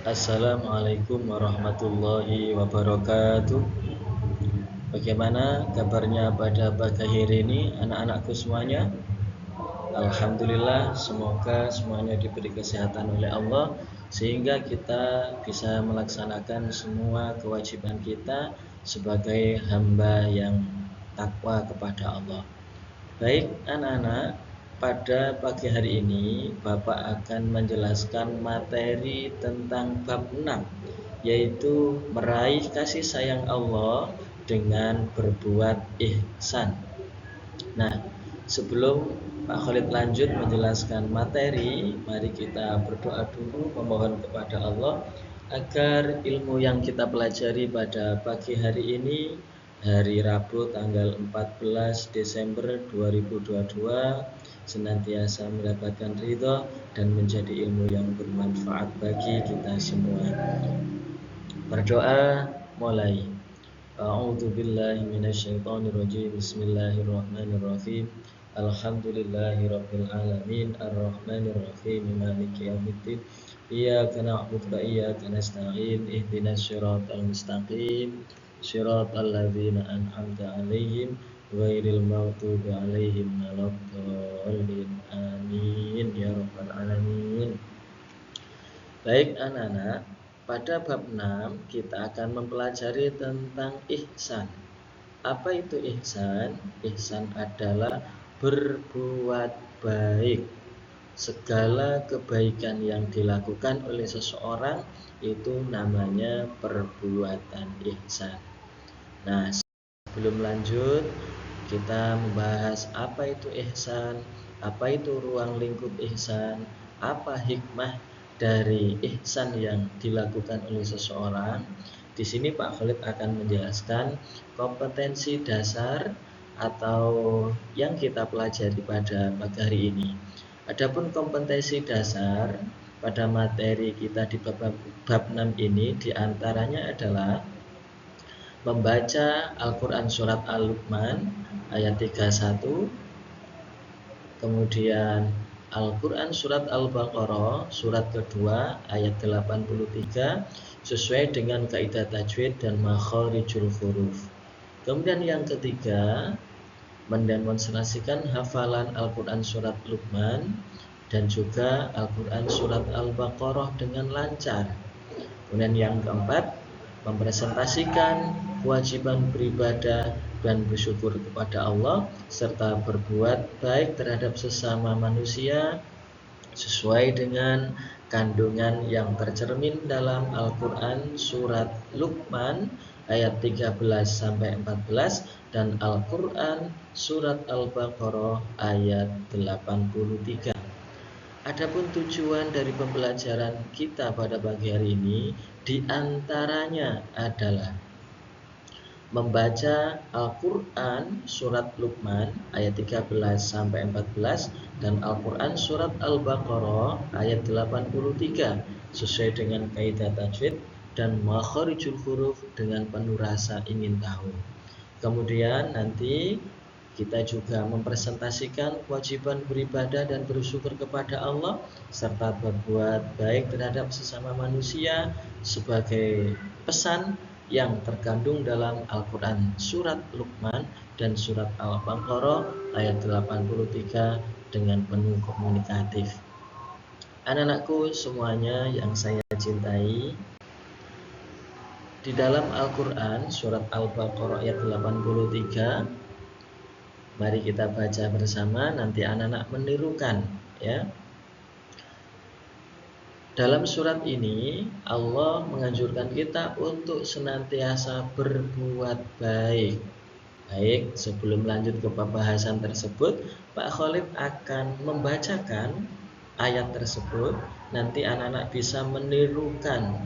Assalamualaikum warahmatullahi wabarakatuh. Bagaimana kabarnya pada pagi hari ini anak-anakku semuanya? Alhamdulillah, semoga semuanya diberi kesehatan oleh Allah sehingga kita bisa melaksanakan semua kewajiban kita sebagai hamba yang takwa kepada Allah. Baik anak-anak, pada pagi hari ini Bapak akan menjelaskan materi tentang bab 6, yaitu meraih kasih sayang Allah dengan berbuat ihsan. Nah, sebelum Pak Khalid lanjut menjelaskan materi, mari kita berdoa dulu memohon kepada Allah agar ilmu yang kita pelajari pada pagi hari ini, hari Rabu tanggal 14 Desember 2022, senantiasa mendapatkan ridho dan menjadi ilmu yang bermanfaat bagi kita semua. Berdoa mulai. A'udzu billahi minasyaitonir rajim. Bismillahirrahmanirrahim. Alhamdulillahirabbil alamin arrahmanir rahim maliki yaumiddin. Iyyaka na'budu wa iyyaka nasta'in. Ihdinas siratal mustaqim. Siratal ladzina an'amta 'alaihim ghairil maghdubi 'alaihim waladdallin. Amin ya rabbal alamin. Baik anak-anak, pada bab 6 kita akan mempelajari tentang ihsan. Apa itu ihsan? Ihsan adalah berbuat baik. Segala kebaikan yang dilakukan oleh seseorang itu namanya perbuatan ihsan. Nah, sebelum lanjut, kita membahas apa itu ihsan, apa itu ruang lingkup ihsan, apa hikmah dari ihsan yang dilakukan oleh seseorang. Di sini Pak Khalid akan menjelaskan kompetensi dasar atau yang kita pelajari pada pagi hari ini. Adapun kompetensi dasar pada materi kita di bab 6 ini diantaranya adalah membaca Al-Quran Surat Al-Luqman ayat 31, kemudian Al-Quran Surat Al-Baqarah Surat kedua ayat 83 sesuai dengan kaidah tajwid dan makharijul huruf. Kemudian yang ketiga, mendemonstrasikan hafalan Al-Quran Surat Luqman dan juga Al-Quran Surat Al-Baqarah dengan lancar. Kemudian yang keempat, mempresentasikan kewajiban beribadah dan bersyukur kepada Allah serta berbuat baik terhadap sesama manusia sesuai dengan kandungan yang tercermin dalam Al-Quran Surat Luqman ayat 13-14 dan Al-Quran Surat Al-Baqarah ayat 83. Adapun tujuan dari pembelajaran kita pada pagi hari ini diantaranya adalah membaca Al-Quran Surat Luqman ayat 13-14 dan Al-Quran Surat Al-Baqarah ayat 83 sesuai dengan kaidah tajwid dan makharijul huruf dengan penuh rasa ingin tahu. Kemudian nanti kita juga mempresentasikan kewajiban beribadah dan bersyukur kepada Allah serta berbuat baik terhadap sesama manusia sebagai pesan yang terkandung dalam Al-Quran Surat Luqman dan Surat Al-Baqarah ayat 83 dengan penuh komunikatif. Anak-anakku semuanya yang saya cintai, di dalam Al-Quran Surat Al-Baqarah ayat 83, mari kita baca bersama, nanti anak-anak menirukan ya. Dalam surat ini Allah menganjurkan kita untuk senantiasa berbuat baik. Baik, sebelum lanjut ke pembahasan tersebut, Pak Khalid akan membacakan ayat tersebut. Nanti anak-anak bisa menirukan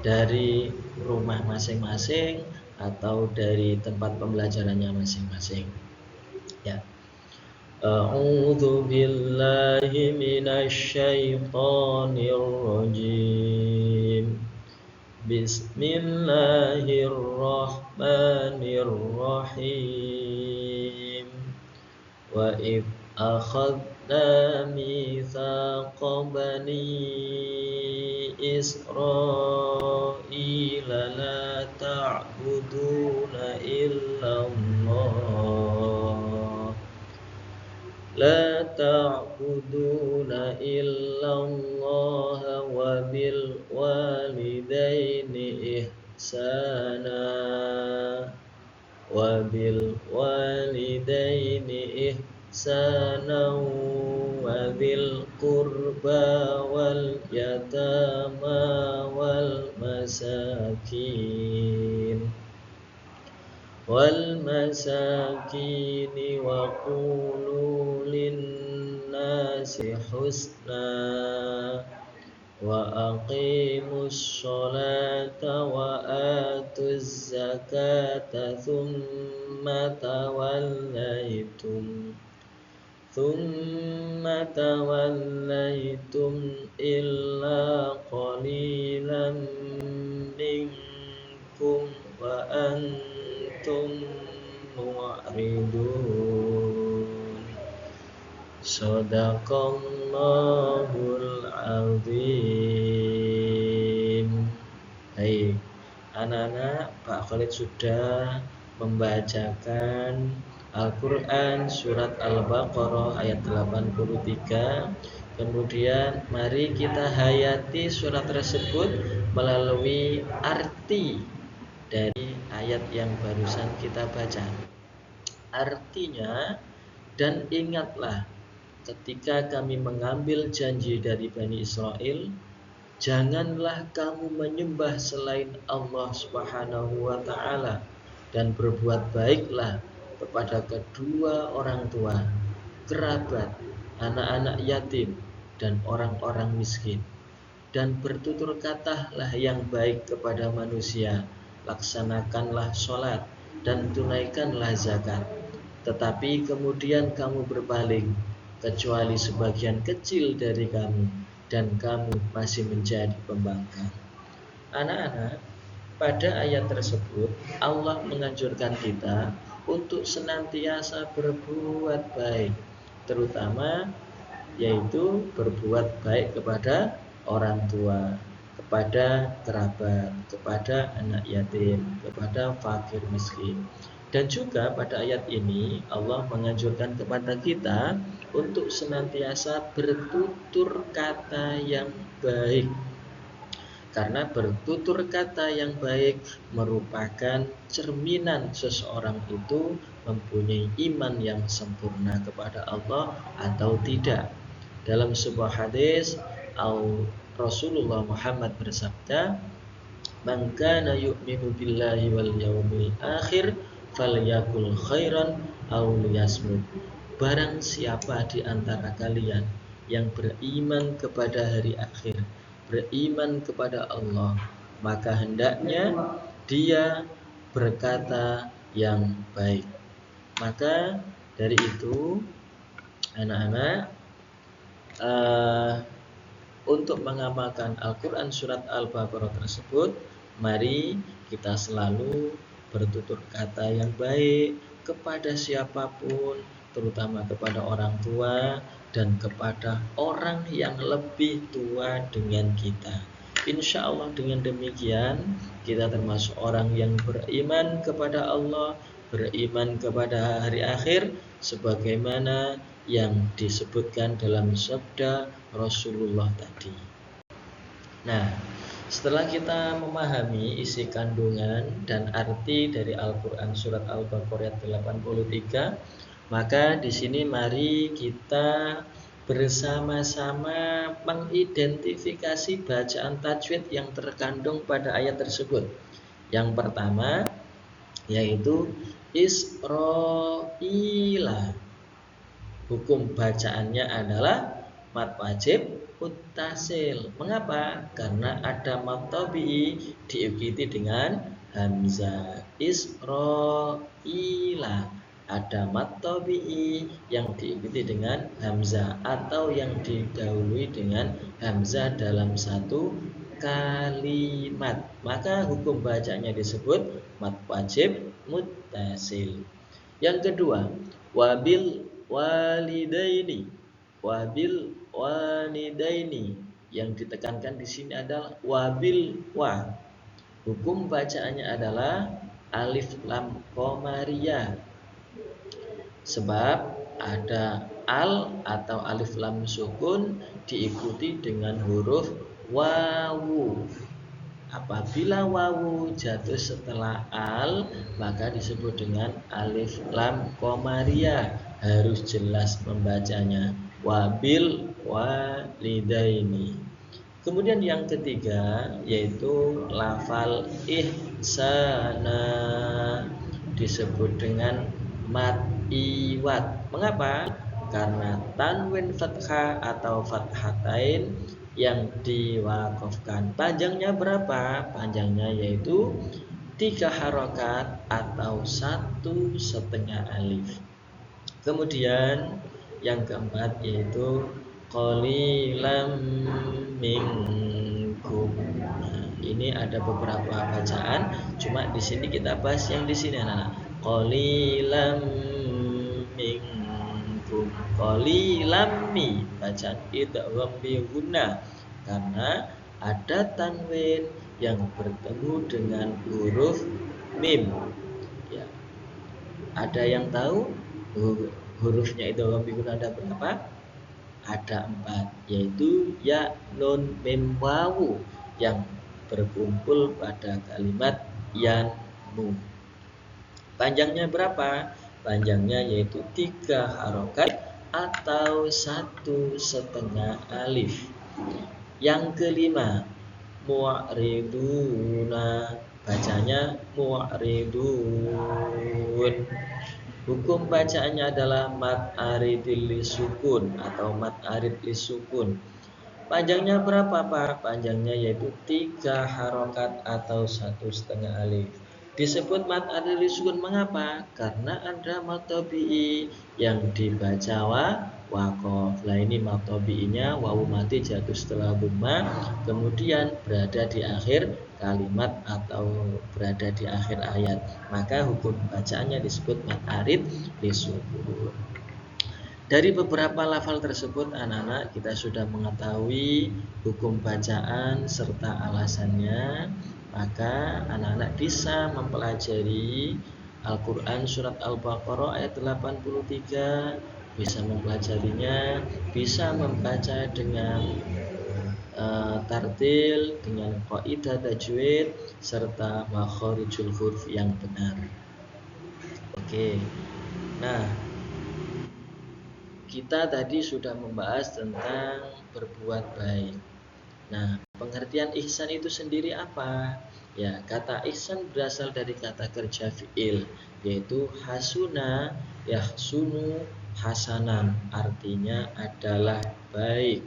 dari rumah masing-masing atau dari tempat pembelajarannya masing-masing. Ya. A'udzu billahi minasy syaithanir rajim. Bismillahirrahmanirrahim. Wa id akhadna ميثاق بني إسرائيل لا تعبدون إلا الله وبالوالدين إحسانا وذي القربى واليتامى والمساكين وقولوا للناس حسنا وأقيموا الصلاة وآتوا الزكاة ثم توليتم إلا قليلا منكم وأنتم معرضون. Shadaqallahul azim. Baik, anak-anak, Pak Khalid sudah membacakan Al-Quran surat Al-Baqarah ayat 83. Kemudian mari kita hayati surat tersebut melalui arti dari ayat yang barusan kita baca. Artinya, dan ingatlah ketika kami mengambil janji dari Bani Israel, janganlah kamu menyembah selain Allah Subhanahu wa ta'ala, dan berbuat baiklah kepada kedua orang tua, kerabat, anak-anak yatim, dan orang-orang miskin. Dan bertutur katalah yang baik kepada manusia, laksanakanlah sholat, dan tunaikanlah zakat. Tetapi kemudian kamu berpaling, kecuali sebagian kecil dari kamu, dan kamu masih menjadi pembangkang. Anak-anak, pada ayat tersebut Allah menganjurkan kita untuk senantiasa berbuat baik, terutama yaitu berbuat baik kepada orang tua, kepada kerabat, kepada anak yatim, kepada fakir miskin. Dan juga pada ayat ini Allah menganjurkan kepada kita untuk senantiasa bertutur kata yang baik. Karena bertutur kata yang baik merupakan cerminan seseorang itu mempunyai iman yang sempurna kepada Allah atau tidak. Dalam sebuah hadis, Rasulullah Muhammad bersabda, "Man kana yu'minu billahi wal yawmil akhir falyakul khairan aw liyasmut." Barang siapa di antara kalian yang beriman kepada hari akhir, beriman kepada Allah, maka hendaknya dia berkata yang baik. Maka dari itu, anak-anak, untuk mengamalkan Al-Quran surat Al-Baqarah tersebut, mari kita selalu bertutur kata yang baik kepada siapapun, terutama kepada orang tua dan kepada orang yang lebih tua dengan kita. Insya Allah dengan demikian kita termasuk orang yang beriman kepada Allah, beriman kepada hari akhir, sebagaimana yang disebutkan dalam sabda Rasulullah tadi. Nah, setelah kita memahami isi kandungan dan arti dari Al-Quran surat Al-Baqarah 83, maka di sini mari kita bersama-sama mengidentifikasi bacaan tajwid yang terkandung pada ayat tersebut. Yang pertama yaitu Israila. Hukum bacaannya adalah mad wajib muttasil. Mengapa? Karena ada mad tabi'i diikuti dengan hamzah. Israila. Ada mad tabi'i yang diikuti dengan hamzah atau yang didahului dengan hamzah dalam satu kalimat. Maka hukum bacanya disebut mad wajib muttasil. Yang kedua, wabil walidaini. wabil walidaini. Yang ditekankan di sini adalah wabil wa. Hukum bacaannya adalah alif lam qamariyah. Sebab ada al atau alif lam sukun diikuti dengan huruf wawu. Apabila wawu jatuh setelah al, maka disebut dengan alif lam qamariyah. Harus jelas membacanya. Wabil walidaini. Kemudian yang ketiga yaitu lafal ihsana, disebut dengan mad iwat. Mengapa? Karena tanwin fathah atau fathatain yang diwakafkan. Panjangnya berapa? Panjangnya yaitu 3 harokat atau 1,5 alif. Kemudian yang keempat yaitu qalilam minkum. Nah, ini ada beberapa bacaan, cuma di sini kita bahas yang di sini anak-anak. Qalilam minkum. Qalilam mi, bacaan idgham bi gunnah karena ada tanwin yang bertemu dengan huruf mim. Ya. Ada yang tahu hurufnya itu ada berapa? Ada 4, yaitu ya, nun, mim, wawu yang berkumpul pada kalimat yanmu. Panjangnya berapa? Panjangnya yaitu 3 harokat atau 1,5 alif. Yang kelima, mu'riduna, bacanya mu'ridun. Hukum bacaannya adalah mad aridil lisukun atau mad arid lisukun. Panjangnya berapa Pak? Panjangnya yaitu 3 harokat atau 1,5 alif. Disebut mad arid lisukun mengapa? Karena ada mad tabi'i yang dibaca waqaf. Lah ini mad tabi'inya wawu mati jatuh setelah dhamma, kemudian berada di akhir kalimat atau berada di akhir ayat. Maka hukum bacaannya disebut mad arid lisukun. Dari beberapa lafal tersebut anak-anak kita sudah mengetahui hukum bacaan serta alasannya. Maka anak-anak bisa mempelajari Al-Quran surat Al-Baqarah ayat 83, bisa mempelajarinya, bisa membaca dengan tartil, dengan qaidah tajwid serta makharijul huruf yang benar. Oke. Nah, kita tadi sudah membahas tentang berbuat baik. Nah, pengertian ihsan itu sendiri apa? Ya, kata ihsan berasal dari kata kerja fi'il, yaitu hasuna, yahsunu, hasanan, artinya adalah baik.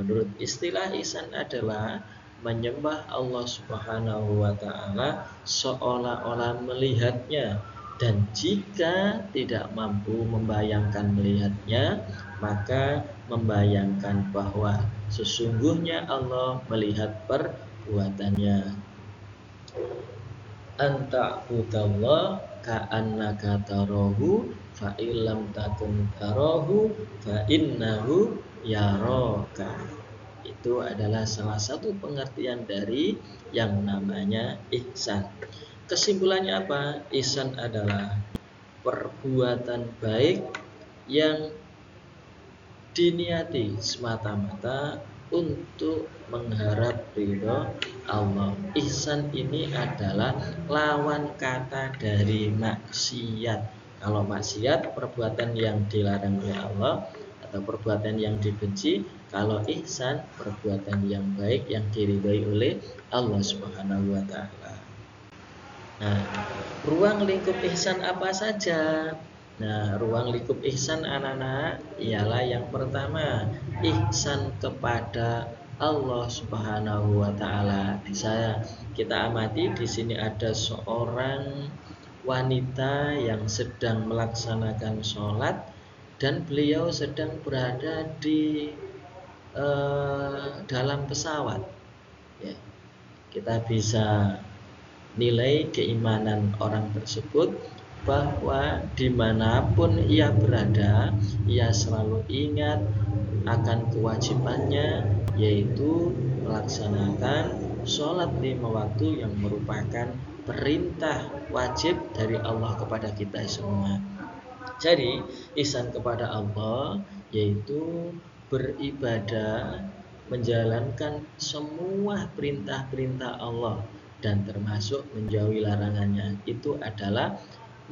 Menurut istilah ihsan adalah menyembah Allah Subhanahu wa ta'ala seolah-olah melihatnya, dan jika tidak mampu membayangkan melihatnya, maka membayangkan bahwa sesungguhnya Allah melihat perbuatannya. Anta'budallah ka'annaka tarahu fa illam takun tarahu fa innahu yaraka. Itu adalah salah satu pengertian dari yang namanya ihsan. Kesimpulannya apa? Ihsan adalah perbuatan baik yang diniati semata-mata untuk mengharap ridho Allah. Ihsan ini adalah lawan kata dari maksiat. Kalau maksiat perbuatan yang dilarang oleh Allah atau perbuatan yang dibenci. Kalau ihsan perbuatan yang baik yang diridhai oleh Allah Subhanahu wa ta'ala. Nah, ruang lingkup ihsan apa saja? Nah, ruang lingkup ihsan anak-anak ialah yang pertama, ihsan kepada Allah Subhanahu wa ta'ala. Bisa kita amati di sini ada seorang wanita yang sedang melaksanakan sholat dan beliau sedang berada di dalam pesawat. Ya, kita bisa nilai keimanan orang tersebut bahwa dimanapun ia berada, ia selalu ingat akan kewajibannya, yaitu melaksanakan sholat 5 waktu yang merupakan perintah wajib dari Allah kepada kita semua. Jadi ihsan kepada Allah yaitu beribadah, menjalankan semua perintah-perintah Allah dan termasuk menjauhi larangannya. Itu adalah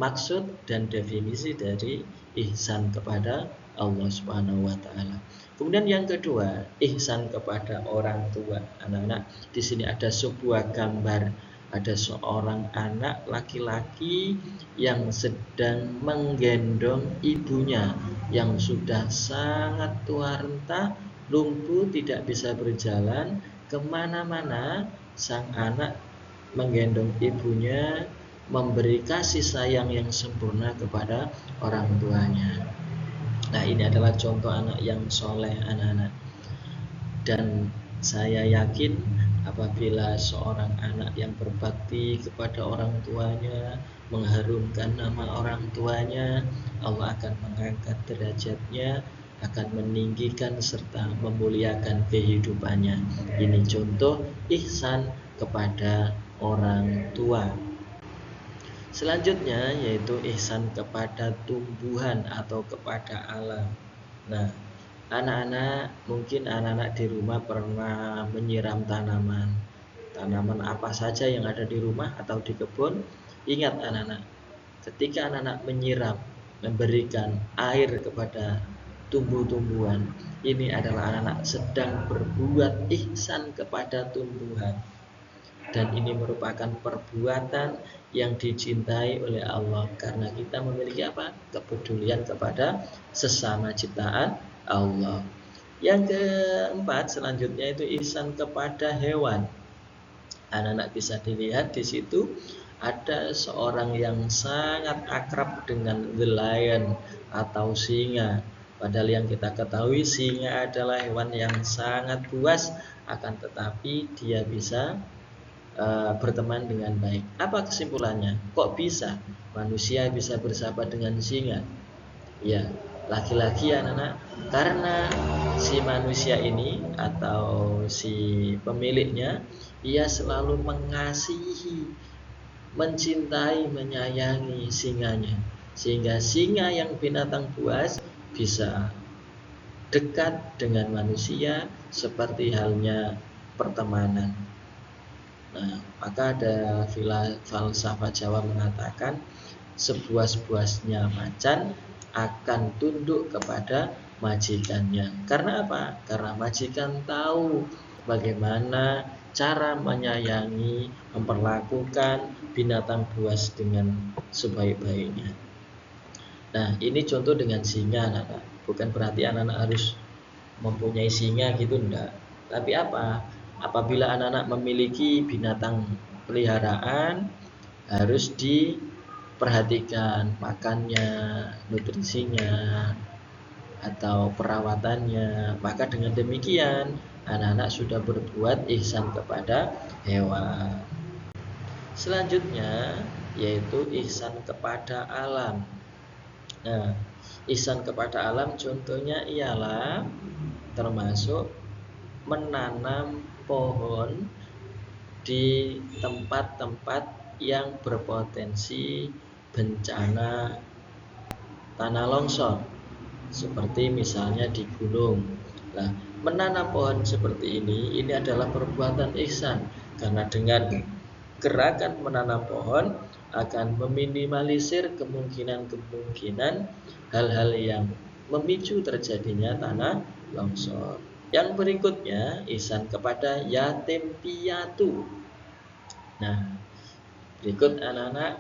maksud dan definisi dari ihsan kepada Allah Subhanahu wa taala. Kemudian yang kedua, ihsan kepada orang tua. Anak-anak, di sini ada sebuah gambar, ada seorang anak laki-laki yang sedang menggendong ibunya yang sudah sangat tua renta, lumpuh, tidak bisa berjalan kemana-mana. Sang anak menggendong ibunya, memberi kasih sayang yang sempurna kepada orang tuanya. Nah, ini adalah contoh anak yang soleh, anak-anak. Dan saya yakin apabila seorang anak yang berbakti kepada orang tuanya, mengharumkan nama orang tuanya, Allah akan mengangkat derajatnya, akan meninggikan serta memuliakan kehidupannya. Ini contoh ihsan kepada orang tua. Selanjutnya yaitu ihsan kepada tumbuhan atau kepada alam. Nah, anak-anak, mungkin anak-anak di rumah pernah menyiram tanaman. Tanaman apa saja yang ada di rumah atau di kebun. Ingat anak-anak, ketika anak-anak menyiram, memberikan air kepada tumbuh-tumbuhan, ini adalah anak-anak sedang berbuat ihsan kepada tumbuhan. Dan ini merupakan perbuatan yang dicintai oleh Allah karena kita memiliki apa? Kepedulian kepada sesama ciptaan Allah. Yang keempat selanjutnya itu ihsan kepada hewan. Anak-anak bisa dilihat di situ ada seorang yang sangat akrab dengan the lion atau singa. Padahal yang kita ketahui singa adalah hewan yang sangat buas, akan tetapi dia bisa berteman dengan baik. Apa kesimpulannya? Kok bisa manusia bisa bersahabat dengan singa? Ya, laki-laki anak-anak, karena si manusia ini atau si pemiliknya, ia selalu mengasihi, mencintai, menyayangi singanya, sehingga singa yang binatang buas bisa dekat dengan manusia seperti halnya pertemanan. Nah, maka ada falsafah Jawa mengatakan sebuas-buasnya macan akan tunduk kepada majikannya. Karena apa? Karena majikan tahu bagaimana cara menyayangi, memperlakukan binatang buas dengan sebaik-baiknya. Nah, ini contoh dengan singa, anak-anak. Bukan berarti anak-anak harus mempunyai singa gitu, enggak. Tapi apa? Apabila anak-anak memiliki binatang peliharaan, harus diperhatikan makannya, nutrisinya, atau perawatannya. Maka dengan demikian anak-anak sudah berbuat ihsan kepada hewan. Selanjutnya yaitu ihsan kepada alam. Nah, ihsan kepada alam contohnya ialah termasuk menanam pohon di tempat-tempat yang berpotensi bencana tanah longsor, seperti misalnya di gunung. Nah, menanam pohon seperti ini adalah perbuatan ihsan, karena dengan gerakan menanam pohon akan meminimalisir kemungkinan hal-hal yang memicu terjadinya tanah longsor. Yang berikutnya ihsan kepada yatim piatu. Nah, berikut anak-anak,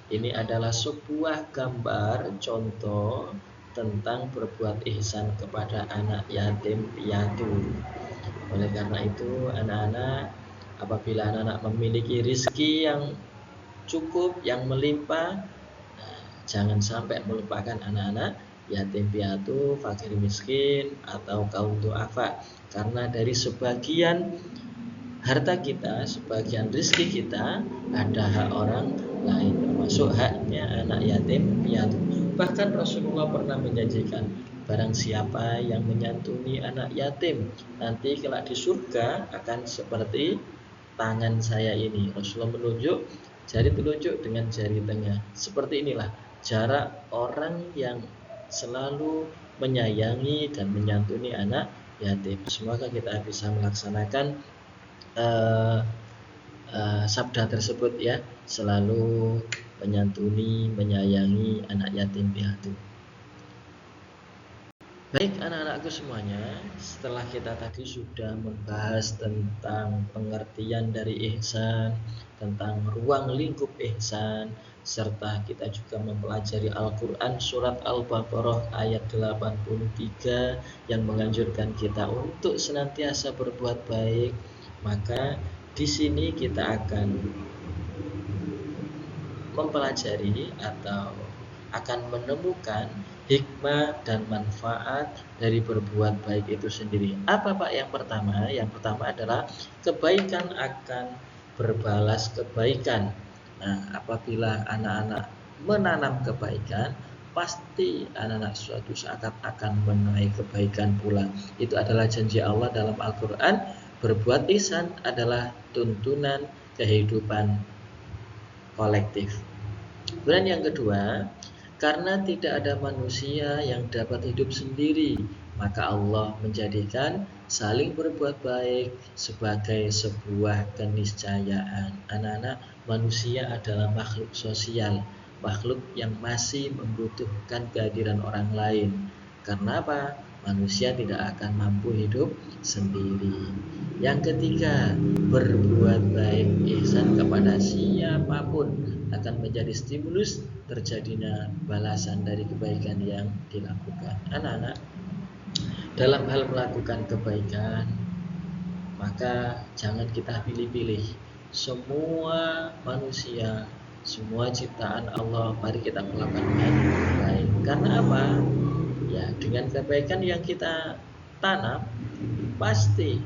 ini adalah sebuah gambar contoh tentang berbuat ihsan kepada anak yatim piatu. Oleh karena itu anak-anak, apabila anak-anak memiliki rezeki yang cukup, yang melimpah, jangan sampai melupakan anak-anak yatim piatu, fakir miskin, atau kaum duafa. Karena dari sebagian harta kita, sebagian rezeki kita ada hak orang lain, termasuk termasuk haknya anak yatim piatu. Bahkan Rasulullah pernah menjanjikan, barang siapa yang menyantuni anak yatim, nanti kelak di surga akan seperti tangan saya ini. Rasulullah menunjuk jari telunjuk dengan jari tengah. Seperti inilah jarak orang yang selalu menyayangi dan menyantuni anak yatim. Semoga kita bisa melaksanakan uh, sabda tersebut ya, selalu menyantuni, menyayangi anak yatim piatu. Baik anak-anakku semuanya, setelah kita tadi sudah membahas tentang pengertian dari ihsan, tentang ruang lingkup ihsan, serta kita juga mempelajari Al-Quran surat Al-Baqarah ayat 83 yang menganjurkan kita untuk senantiasa berbuat baik, maka di sini kita akan mempelajari atau akan menemukan hikmah dan manfaat dari berbuat baik itu sendiri. Apa Pak yang pertama? Yang pertama adalah kebaikan akan berbalas kebaikan. Nah, apabila anak-anak menanam kebaikan, pasti anak-anak suatu saat akan menuai kebaikan pula. Itu adalah janji Allah dalam Al-Quran. Berbuat ihsan adalah tuntunan kehidupan kolektif. Kemudian yang kedua, karena tidak ada manusia yang dapat hidup sendiri, maka Allah menjadikan saling berbuat baik sebagai sebuah keniscayaan. Anak-anak, manusia adalah makhluk sosial, makhluk yang masih membutuhkan kehadiran orang lain. Karena apa? Manusia tidak akan mampu hidup sendiri. Yang ketiga, berbuat baik ihsan kepada siapapun akan menjadi stimulus terjadinya balasan dari kebaikan yang dilakukan. Anak-anak, dalam hal melakukan kebaikan, maka jangan kita pilih-pilih. Semua manusia, semua ciptaan Allah, mari kita melakukan dengan baik. Karena apa? Ya, dengan kebaikan yang kita tanam, pasti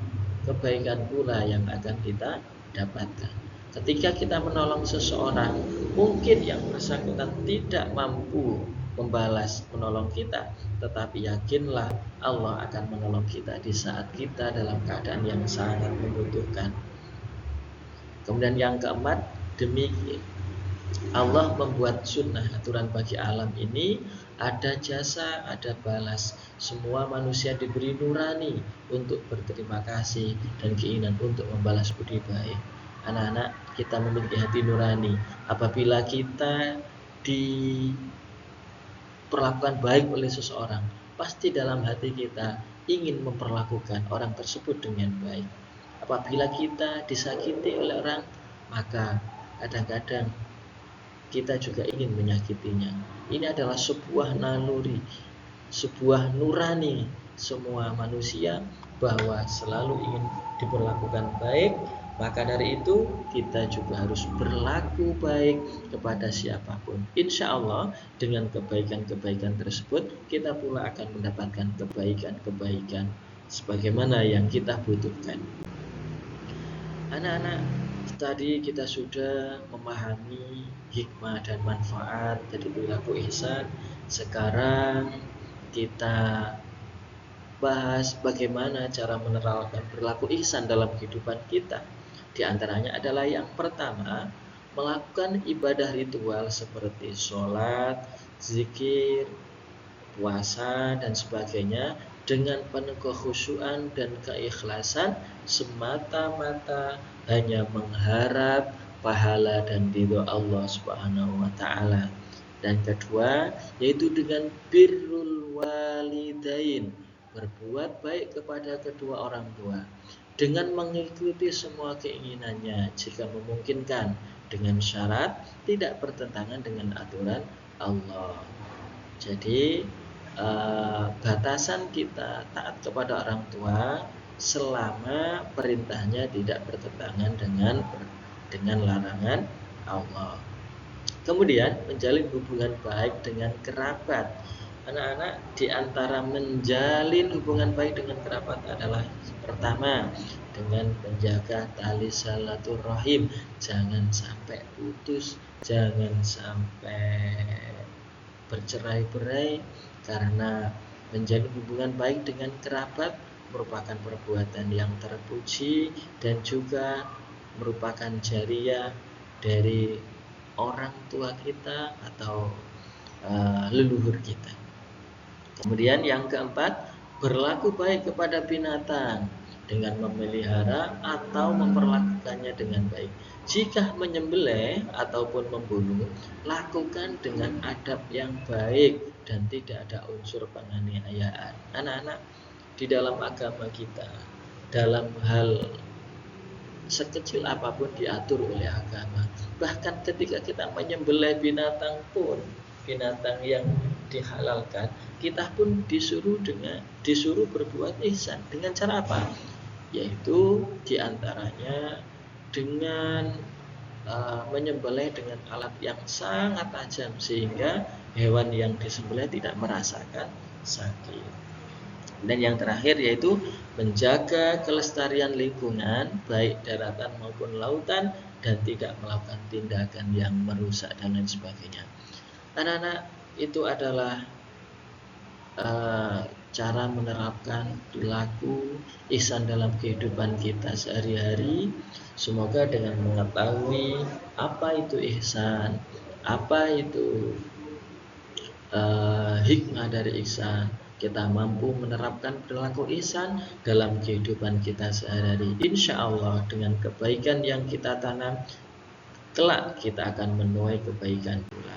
kebaikan pula yang akan kita dapatkan. Ketika kita menolong seseorang, mungkin yang bersangkutan tidak mampu membalas menolong kita, tetapi yakinlah Allah akan menolong kita di saat kita dalam keadaan yang sangat membutuhkan. Kemudian yang keempat, demi Allah membuat sunnah aturan bagi alam ini, ada jasa, ada balas. Semua manusia diberi nurani untuk berterima kasih dan keinginan untuk membalas budi baik. Anak-anak, kita memiliki hati nurani. Apabila kita diperlakukan baik oleh seseorang, pasti dalam hati kita ingin memperlakukan orang tersebut dengan baik. Apabila kita disakiti oleh orang, maka kadang-kadang kita juga ingin menyakitinya. Ini adalah sebuah naluri, sebuah nurani semua manusia bahwa selalu ingin diperlakukan baik. Maka dari itu kita juga harus berlaku baik kepada siapapun. Insya Allah dengan kebaikan-kebaikan tersebut kita pula akan mendapatkan kebaikan-kebaikan sebagaimana yang kita butuhkan. Anak-anak, tadi kita sudah memahami hikmah dan manfaat dari perilaku ihsan. Sekarang kita bahas bagaimana cara menerapkan perilaku ihsan dalam kehidupan kita. Di antaranya adalah yang pertama, melakukan ibadah ritual seperti sholat, zikir, puasa, dan sebagainya dengan penuh kekhusyuan dan keikhlasan semata-mata hanya mengharap pahala dan ridho Allah Subhanahu wa taala. Dan kedua, yaitu dengan birrul walidain, berbuat baik kepada kedua orang tua dengan mengikuti semua keinginannya jika memungkinkan, dengan syarat tidak bertentangan dengan aturan Allah. Jadi batasan kita taat kepada orang tua selama perintahnya tidak bertentangan dengan larangan Allah. Kemudian menjalin hubungan baik dengan kerabat. Anak-anak, di antara menjalin hubungan baik dengan kerabat adalah pertama, dengan menjaga tali silaturahim, jangan sampai putus Jangan sampai bercerai-berai karena menjalin hubungan baik dengan kerabat merupakan perbuatan yang terpuji dan juga merupakan jariah dari orang tua kita atau leluhur kita. Kemudian yang keempat, berlaku baik kepada binatang dengan memelihara atau memperlakukannya dengan baik. Jika menyembelih ataupun membunuh, lakukan dengan adab yang baik dan tidak ada unsur penganiayaan. Anak-anak, di dalam agama kita, dalam hal sekecil apapun diatur oleh agama. Bahkan ketika kita menyembelih binatang pun, binatang yang dihalalkan, kita pun disuruh berbuat ihsan. Dengan cara apa? Yaitu diantaranya dengan menyembelih dengan alat yang sangat tajam sehingga hewan yang disembelih tidak merasakan sakit. Dan yang terakhir yaitu menjaga kelestarian lingkungan baik daratan maupun lautan dan tidak melakukan tindakan yang merusak dan lain sebagainya. Anak-anak, itu adalah cara menerapkan perilaku ihsan dalam kehidupan kita sehari-hari. Semoga dengan mengetahui apa itu ihsan, apa itu hikmah dari ihsan, kita mampu menerapkan perilaku ihsan dalam kehidupan kita sehari-hari. Insya Allah dengan kebaikan yang kita tanam, kelak kita akan menuai kebaikan pula.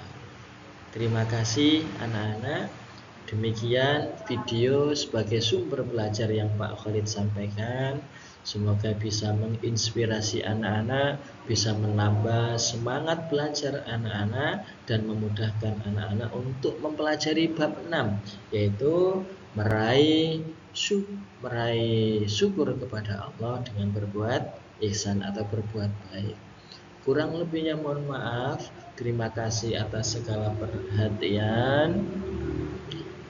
Terima kasih anak-anak. Demikian video sebagai sumber belajar yang Pak Khalid sampaikan. Semoga bisa menginspirasi anak-anak, bisa menambah semangat belajar anak-anak dan memudahkan anak-anak untuk mempelajari bab 6, yaitu meraih syukur kepada Allah dengan berbuat ihsan atau berbuat baik. Kurang lebihnya mohon maaf. Terima kasih atas segala perhatian.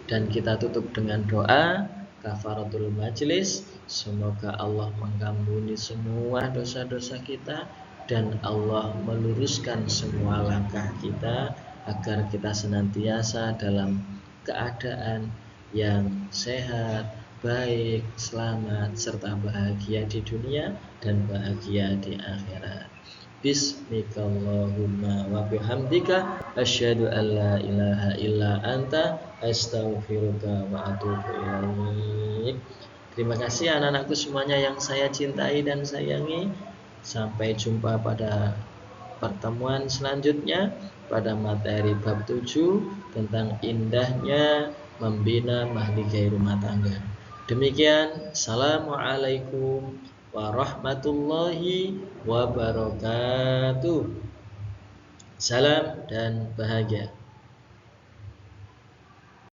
Dan kita tutup dengan doa kafaratul majlis. Semoga Allah mengampuni semua dosa-dosa kita dan Allah meluruskan semua langkah kita agar kita senantiasa dalam keadaan yang sehat, baik, selamat, serta bahagia di dunia dan bahagia di akhirat. Bismikallahumma wa bihamdika asyhadu an la ilaha illa anta astaghfiruka wa atubu ilaik. Terima kasih anak-anakku semuanya yang saya cintai dan sayangi. Sampai jumpa pada pertemuan selanjutnya pada materi bab 7 tentang indahnya membina mahligai rumah tangga. Demikian, assalamualaikum warahmatullahi wabarakatuh. Salam dan bahagia.